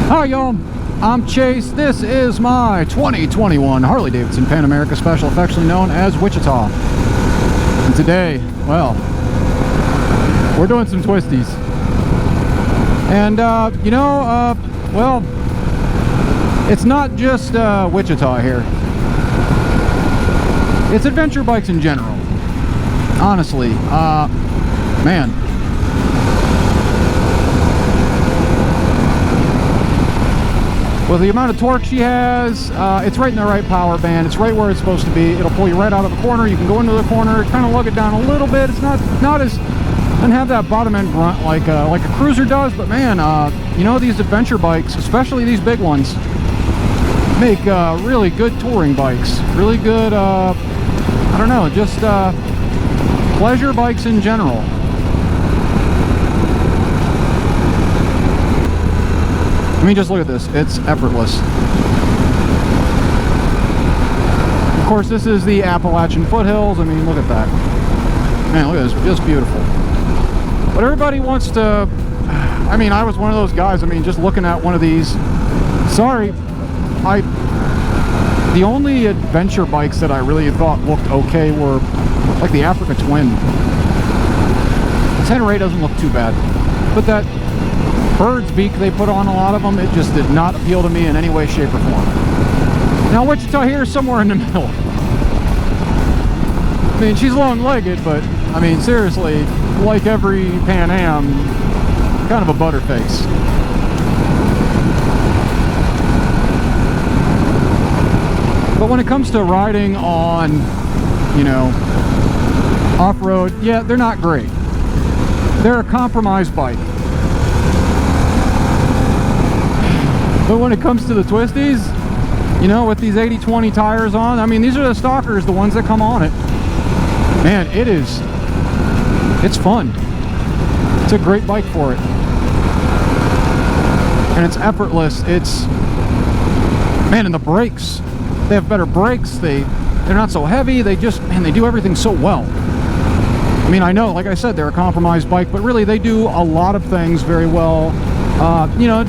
Hi y'all, I'm Chase. This is my 2021 Harley-Davidson Pan America Special, affectionately known as Wichita. And today, well, we're doing some twisties. And well, it's not just Wichita here. It's adventure bikes in general. Honestly, man. With the amount of torque she has, it's right in the right power band. It's right where it's supposed to be. It'll pull you right out of the corner. You can go into the corner, kind of lug it down a little bit. It's not as, doesn't have that bottom end grunt like a cruiser does. But man, you know, these adventure bikes, especially these big ones, make really good touring bikes. Really good, I don't know, just pleasure bikes in general. I mean, just look at this. It's effortless. Of course, this is the Appalachian foothills. I mean, look at that. Man, look at this. Just beautiful. But everybody wants to... I mean, I was one of those guys. I mean, just looking at one of these... Sorry. The only adventure bikes that I really thought looked okay were like the Africa Twin. The 10-Ray doesn't look too bad. But that bird's beak they put on a lot of them, it just did not appeal to me in any way, shape, or form. Now Wichita here is somewhere in the middle. I mean, she's long-legged, but I mean, seriously, like every Pan Am, kind of a butterface. But when it comes to riding on, you know, off-road, yeah, they're not great. They're a compromise bike. But when it comes to the twisties, you know, with these 80/20 tires on, I mean, these are the stockers, the ones that come on it. Man, it's fun. It's a great bike for it. And it's effortless. Man, and the brakes. They have better brakes. They're not so heavy. They do everything so well. I mean, I know, like I said, they're a compromise bike, but really they do a lot of things very well. You know,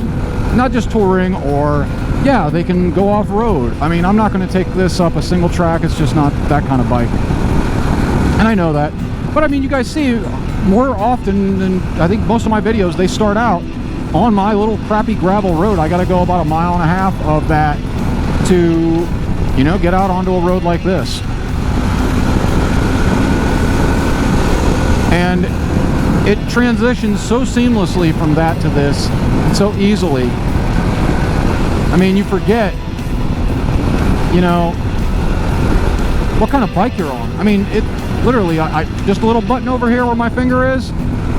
not just touring, or yeah, they can go off-road. I mean, I'm not going to take this up a single track. It's just not that kind of bike, and I know that. But I mean, you guys see more often than I think most of my videos, they start out on my little crappy gravel road. I got to go about 1.5 miles of that to, you know, get out onto a road like this. And it transitions so seamlessly from that to this, and so easily. I mean, you forget, you know, what kind of bike you're on. I mean, it literally, I just a little button over here where my finger is,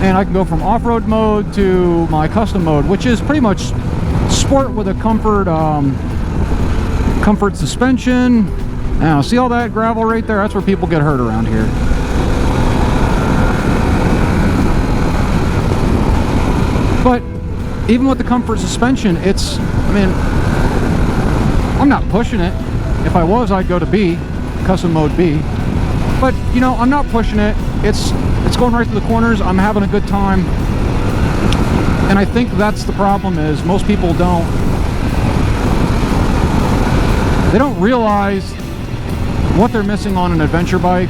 and I can go from off-road mode to my custom mode, which is pretty much sport with a comfort suspension. Now, see all that gravel right there? That's where people get hurt around here. But even with the comfort suspension, I mean, I'm not pushing it. If I was, I'd go to B, custom mode B. But, you know, I'm not pushing it. It's going right through the corners. I'm having a good time. And I think that's the problem, is most people don't realize what they're missing on an adventure bike.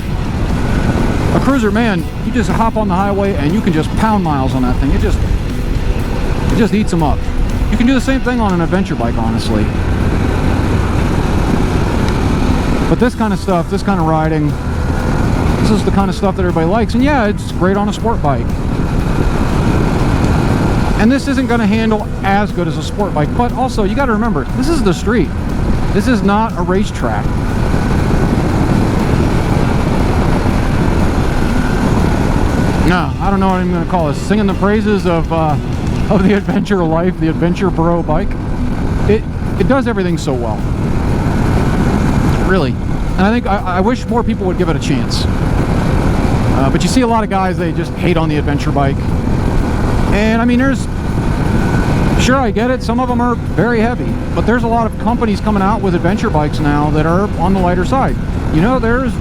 A cruiser, man, you just hop on the highway and you can just pound miles on that thing. It just eats them up. You can do the same thing on an adventure bike, honestly. But this kind of stuff, this kind of riding, this is the kind of stuff that everybody likes. And yeah, it's great on a sport bike. And this isn't going to handle as good as a sport bike. But also, you got to remember, this is the street. This is not a racetrack. No, I don't know what I'm going to call this. Singing the praises of the adventure life, the adventure bro bike. It does everything so well, really. And I think I wish more people would give it a chance. But you see a lot of guys, they just hate on the adventure bike. And I mean, sure, I get it, some of them are very heavy, but there's a lot of companies coming out with adventure bikes now that are on the lighter side. You know, there's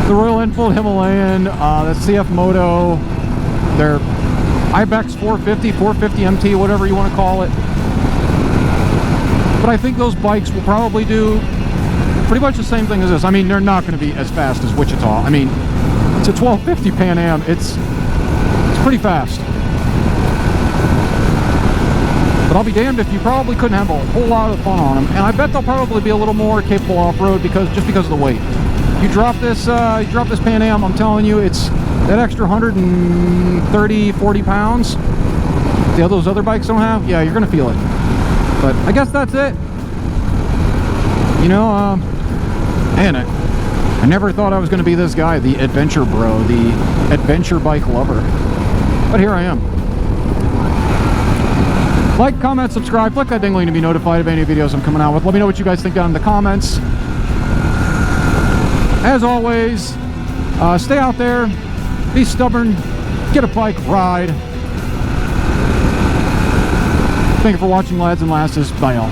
the Royal Enfield Himalayan, the CF Moto, they're Ibex 450, 450 MT, whatever you want to call it. But I think those bikes will probably do pretty much the same thing as this. I mean, they're not going to be as fast as Wichita. I mean, it's a 1250 Pan Am. It's pretty fast. But I'll be damned if you probably couldn't have a whole lot of fun on them. And I bet they'll probably be a little more capable off-road just because of the weight. You drop this Pan Am, I'm telling you, it's that extra 130, 40 pounds the those other bikes don't have. Yeah, you're going to feel it. But I guess that's it. You know, man, I never thought I was going to be this guy, the adventure bro, the adventure bike lover. But here I am. Like, comment, subscribe, click that ding link to be notified of any videos I'm coming out with. Let me know what you guys think down in the comments. As always, stay out there, be stubborn, get a bike, ride. Thank you for watching, lads and lasses. Bye, y'all.